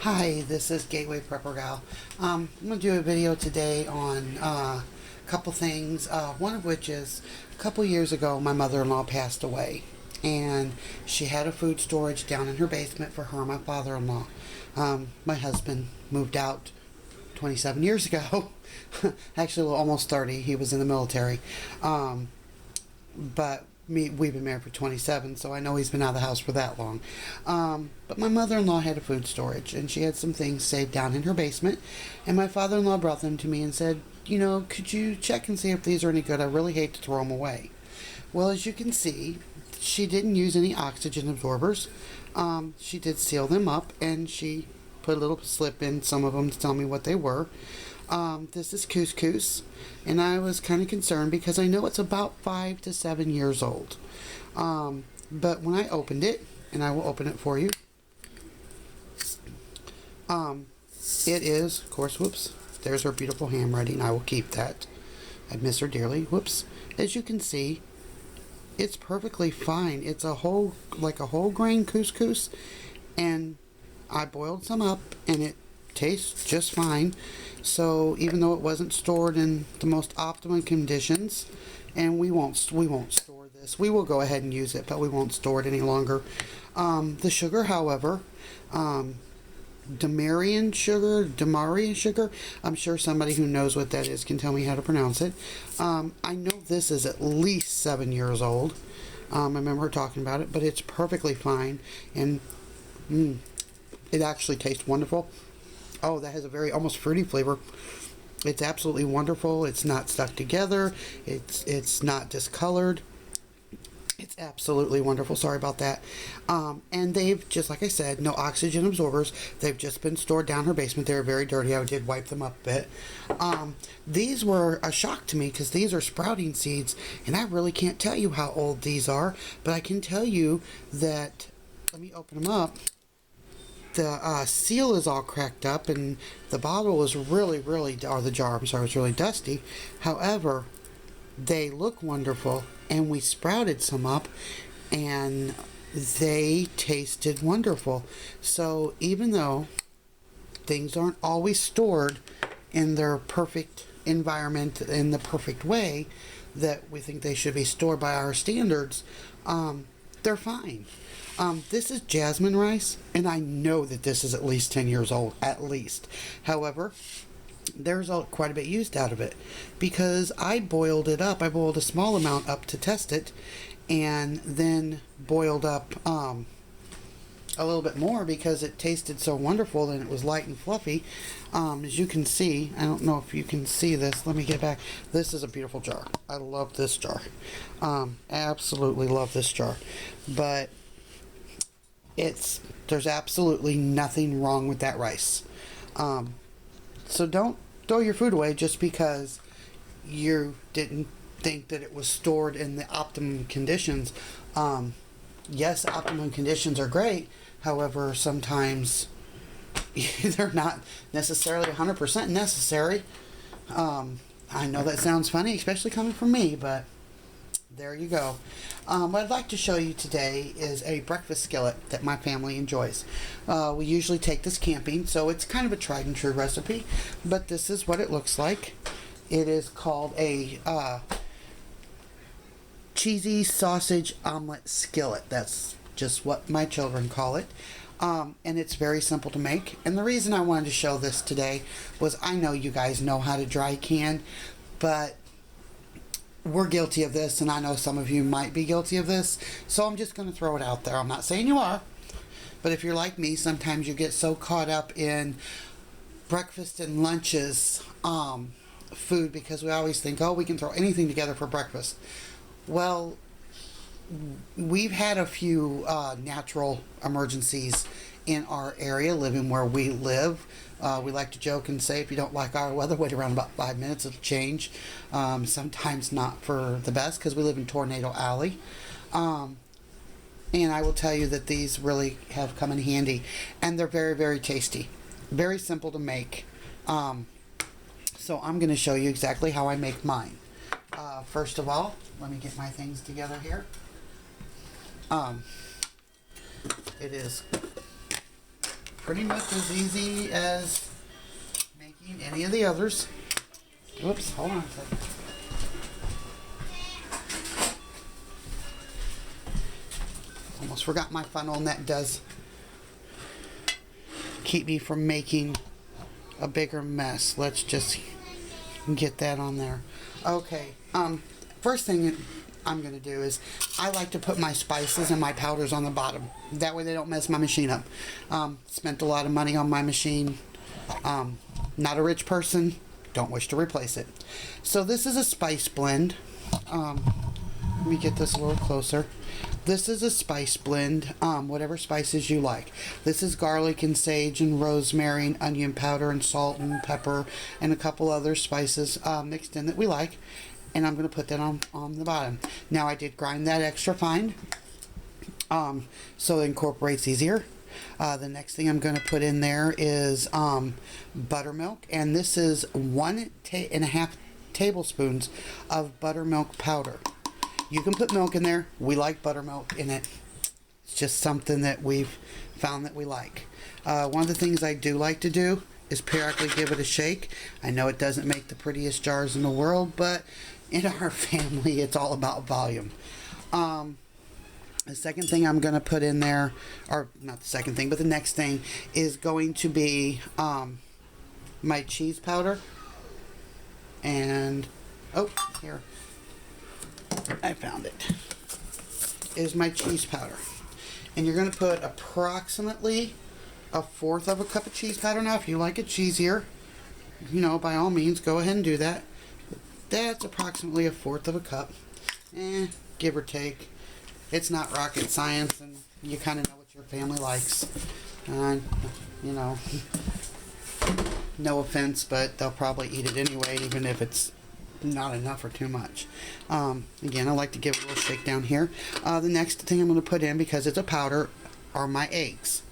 Hi, this is Gateway Prepper Gal. I'm going to do a video today on a couple things, one of which is a couple years ago my mother-in-law passed away, and she had a food storage down in her basement for her and my father-in-law. My husband moved out 27 years ago, actually well, almost 30, he was in the military, but we've been married for 27, so I know he's been out of the house for that long. But my mother-in-law had a food storage, and she had some things saved down in her basement, and my father-in-law brought them to me and said, you know, could you check and see if these are any good? I really hate to throw them away. Well, as you can see, she didn't use any oxygen absorbers. She did seal them up, and she put a little slip in some of them to tell me what they were. This is couscous, and I was kind of concerned because I know it's about 5 to 7 years old. But when I opened it, and I will open it for you, it is, of course, whoops, there's her beautiful handwriting. I will keep that. I miss her dearly. Whoops. As you can see, it's perfectly fine. It's a whole grain couscous, and I boiled some up, and it tastes just fine. So even though it wasn't stored in the most optimum conditions, and we won't store this, we will go ahead and use it, but we won't store it any longer. The sugar, however, Damarian sugar, I'm sure somebody who knows what that is can tell me how to pronounce it. I know this is at least 7 years old. I remember her talking about it, but it's perfectly fine, and it actually tastes wonderful. Oh, that has a very almost fruity flavor. It's absolutely wonderful. It's not stuck together. It's not discolored. It's absolutely wonderful. Sorry about that. And they've, just like I said, no oxygen absorbers. They've just been stored down her basement. They're very dirty. I did wipe them up a bit. These were a shock to me because these are sprouting seeds, and I really can't tell you how old these are, but I can tell you that, let me open them up. The seal is all cracked up, and the bottle is really, or the jar, I'm sorry, it's really dusty. However, they look wonderful, and we sprouted some up, and they tasted wonderful. So even though things aren't always stored in their perfect environment, in the perfect way that we think they should be stored by our standards, they're fine. This is jasmine rice, and I know that this is at least 10 years old, at least. However, there's quite a bit used out of it because I boiled it up. I boiled a small amount up to test it, and then boiled up a little bit more because it tasted so wonderful and it was light and fluffy. As you can see, I don't know if you can see this. Let me get back. This is a beautiful jar. I love this jar. Absolutely love this jar. But there's absolutely nothing wrong with that rice. So don't throw your food away just because you didn't think that it was stored in the optimum conditions. Yes, optimum conditions are great. However, sometimes they're not necessarily 100% necessary. I know that sounds funny, especially coming from me, but there you go. What I'd like to show you today is a breakfast skillet that my family enjoys. We usually take this camping, so it's kind of a tried and true recipe, but this is what it looks like. It is called a cheesy sausage omelet skillet. That's just what my children call it. And it's very simple to make. And the reason I wanted to show this today was I know you guys know how to dry can, but we're guilty of this, and I know some of you might be guilty of this, so I'm just going to throw it out there. I'm not saying you are, but if you're like me, sometimes you get so caught up in breakfast and lunches food because we always think, oh, we can throw anything together for breakfast. Well, we've had a few natural emergencies in our area, living where we live. We like to joke and say if you don't like our weather, wait around about 5 minutes, it'll change. Sometimes not for the best because we live in Tornado Alley. And I will tell you that these really have come in handy, and they're very tasty. Very simple to make. So I'm going to show you exactly how I make mine. First of all, let me get my things together here. It is pretty much as easy as making any of the others. Whoops, hold on a second. Almost forgot my funnel, and that does keep me from making a bigger mess. Let's just get that on there. Okay, first thing I'm going to do is I like to put my spices and my powders on the bottom. That way they don't mess my machine up. Spent a lot of money on my machine. Not a rich person. Don't wish to replace it. So this is a spice blend. Let me get this a little closer. This is a spice blend, whatever spices you like. This is garlic and sage and rosemary and onion powder and salt and pepper and a couple other spices mixed in that we like. And I'm going to put that on the bottom. Now I did grind that extra fine, so it incorporates easier. The next thing I'm going to put in there is buttermilk, and this is 1.5 tablespoons of buttermilk powder. You can put milk in there. We like buttermilk in it. It's just something that we've found that we like. One of the things I do like to do is periodically give it a shake. I know it doesn't make the prettiest jars in the world, but in our family, it's all about volume. The second thing I'm going to put in there, or not the second thing, but the next thing is going to be my cheese powder. And, oh, here. I found it. Is my cheese powder. And you're going to put approximately 1/4 of a cup of cheese powder. Now, if you like it cheesier, you know, by all means, go ahead and do that. That's approximately 1/4 of a cup. Give or take. It's not rocket science, and you kind of know what your family likes. You know, no offense, but they'll probably eat it anyway, even if it's not enough or too much. Again, I like to give it a little shake down here. The next thing I'm going to put in, because it's a powder, are my eggs.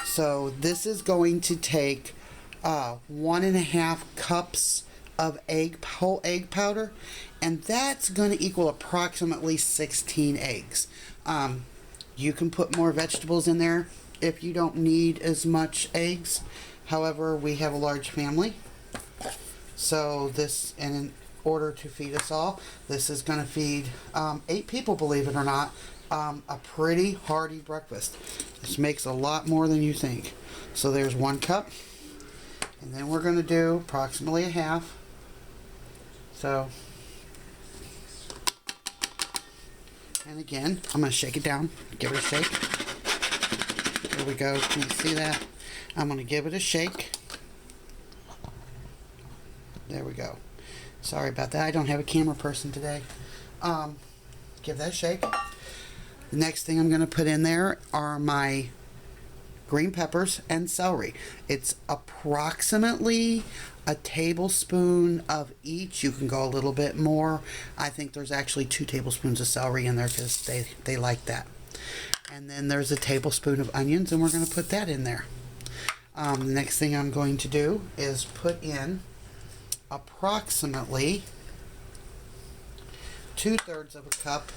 So this is going to take 1.5 cups of whole egg powder, and that's going to equal approximately 16 eggs. You can put more vegetables in there if you don't need as much eggs. However, we have a large family, so this, and in order to feed us all, this is going to feed 8 people, believe it or not. A pretty hearty breakfast. This makes a lot more than you think. So there's 1 cup, and then we're going to do approximately 1/2. So, and again, I'm going to shake it down. Give it a shake. There we go. Can you see that? I'm going to give it a shake. There we go. Sorry about that. I don't have a camera person today. Give that a shake. The next thing I'm going to put in there are my green peppers and celery. It's approximately a tablespoon of each. You can go a little bit more. I think there's actually 2 tablespoons of celery in there because they like that. And then there's a tablespoon of onions, and we're going to put that in there. The next thing I'm going to do is put in approximately 2/3 of a cup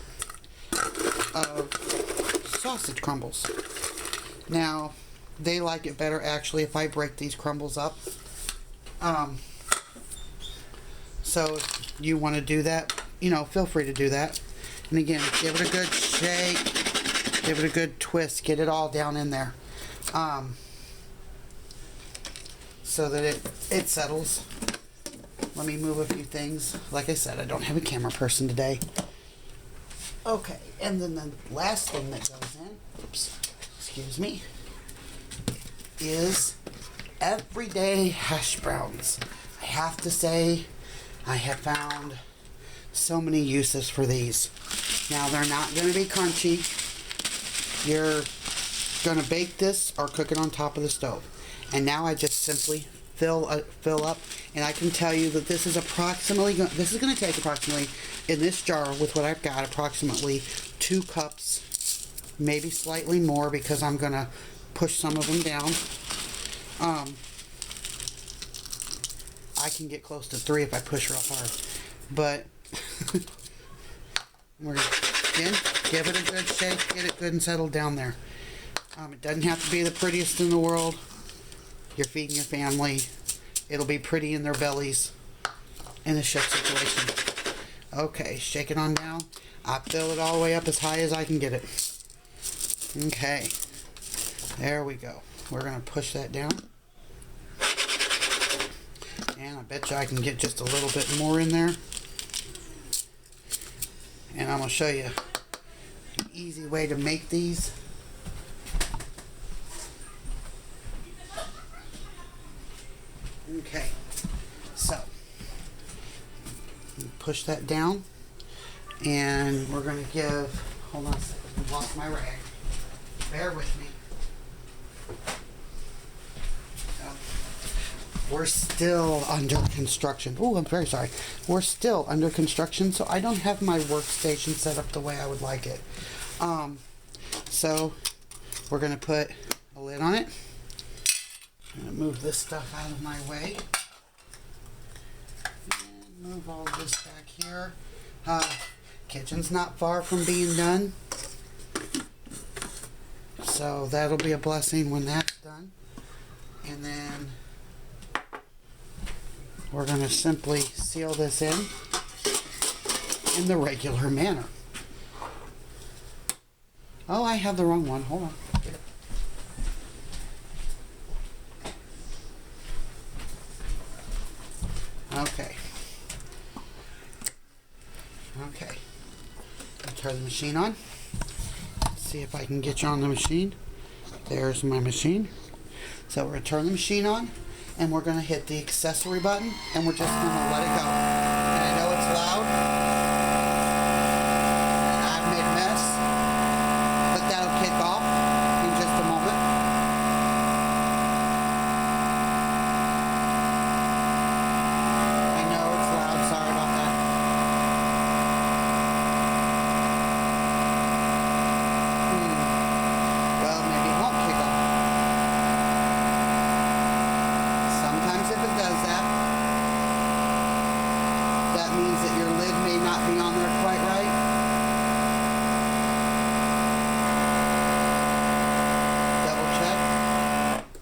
of sausage crumbles. Now, they like it better actually if I break these crumbles up. So if you want to do that, you know, feel free to do that. And again, give it a good shake, give it a good twist, get it all down in there, so that it settles. Let me move a few things. Like I said, I don't have a camera person today. Okay, and then the last thing that goes in, oops, excuse me, is everyday hash browns. I have to say, I have found so many uses for these. Now, they're not going to be crunchy. You're going to bake this or cook it on top of the stove. And now I just simply fill up, and I can tell you that this is approximately, this is going to take approximately, in this jar with what I've got, approximately 2 cups, maybe slightly more, because I'm going to push some of them down. I can get close to 3 if I push real hard, but we're going to, again, give it a good shake, get it good and settled down there. It doesn't have to be the prettiest in the world. You're feeding your family. It'll be pretty in their bellies in a chef situation. Okay, shake it on down. I fill it all the way up as high as I can get it. Okay, there we go. We're going to push that down. And I bet you I can get just a little bit more in there. And I'm going to show you an easy way to make these. Okay, so push that down, and we're going to give, hold on a second, I lost my rag. Bear with me. We're still under construction. Oh, I'm very sorry. We're still under construction, so I don't have my workstation set up the way I would like it. So we're going to put a lid on it. I'm going to move this stuff out of my way. And move all of this back here. Kitchen's not far from being done. So that'll be a blessing when that's done. And then we're going to simply seal this in the regular manner. Oh, I have the wrong one. Hold on. Okay. Okay. I'll turn the machine on. Let's see if I can get you on the machine. There's my machine. So we're going to turn the machine on, and we're going to hit the accessory button, and we're just going to let it go. And I know it's loud, and I've made a mess, but that'll kick off in just a moment. I know it's loud, sorry about that. Well, maybe it won't kick off. Sometimes if it does that, that means that your lid may not be on there quite right. Double check.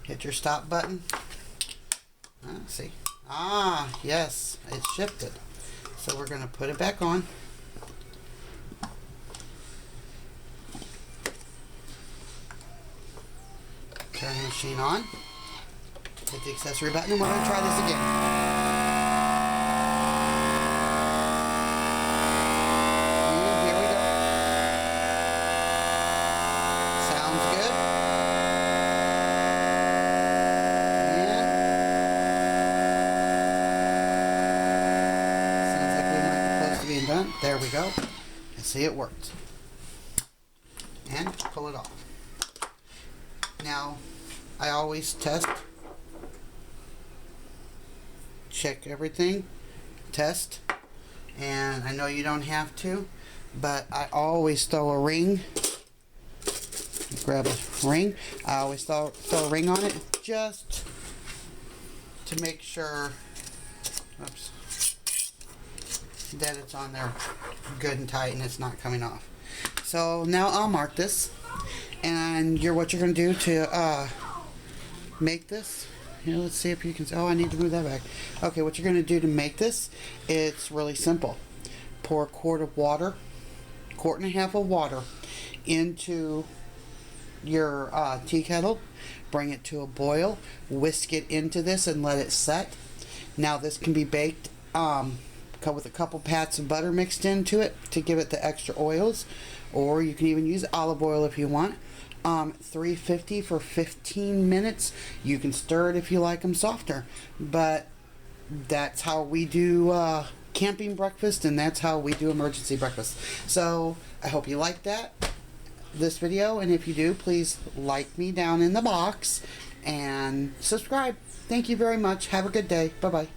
Hit your stop button. Let's see. Ah, yes, it's shifted. So we're going to put it back on. Turn the machine on. Hit the accessory button, and we're going to try this again. And here we go. Sounds good. And sounds like we might be close to being done. There we go. And see, it worked. And pull it off. Now, I always test. Check everything, test, and I know you don't have to, but I always throw a ring. Grab a ring. I always throw a ring on it just to make sure, oops, that it's on there good and tight and it's not coming off. So now I'll mark this, and what you're going to do to make this. Here, let's see if you can. Oh, I need to move that back. Okay, what you're going to do to make this, it's really simple. Pour a quart and a half of water into your tea kettle. Bring it to a boil. Whisk it into this and let it set. Now this can be baked with a couple pats of butter mixed into it to give it the extra oils, or you can even use olive oil if you want. 350 for 15 minutes. You can stir it if you like them softer, but that's how we do camping breakfast, and that's how we do emergency breakfast. So I hope you like this video, and if you do, please like me down in the box and subscribe. Thank you very much. Have a good day. Bye bye.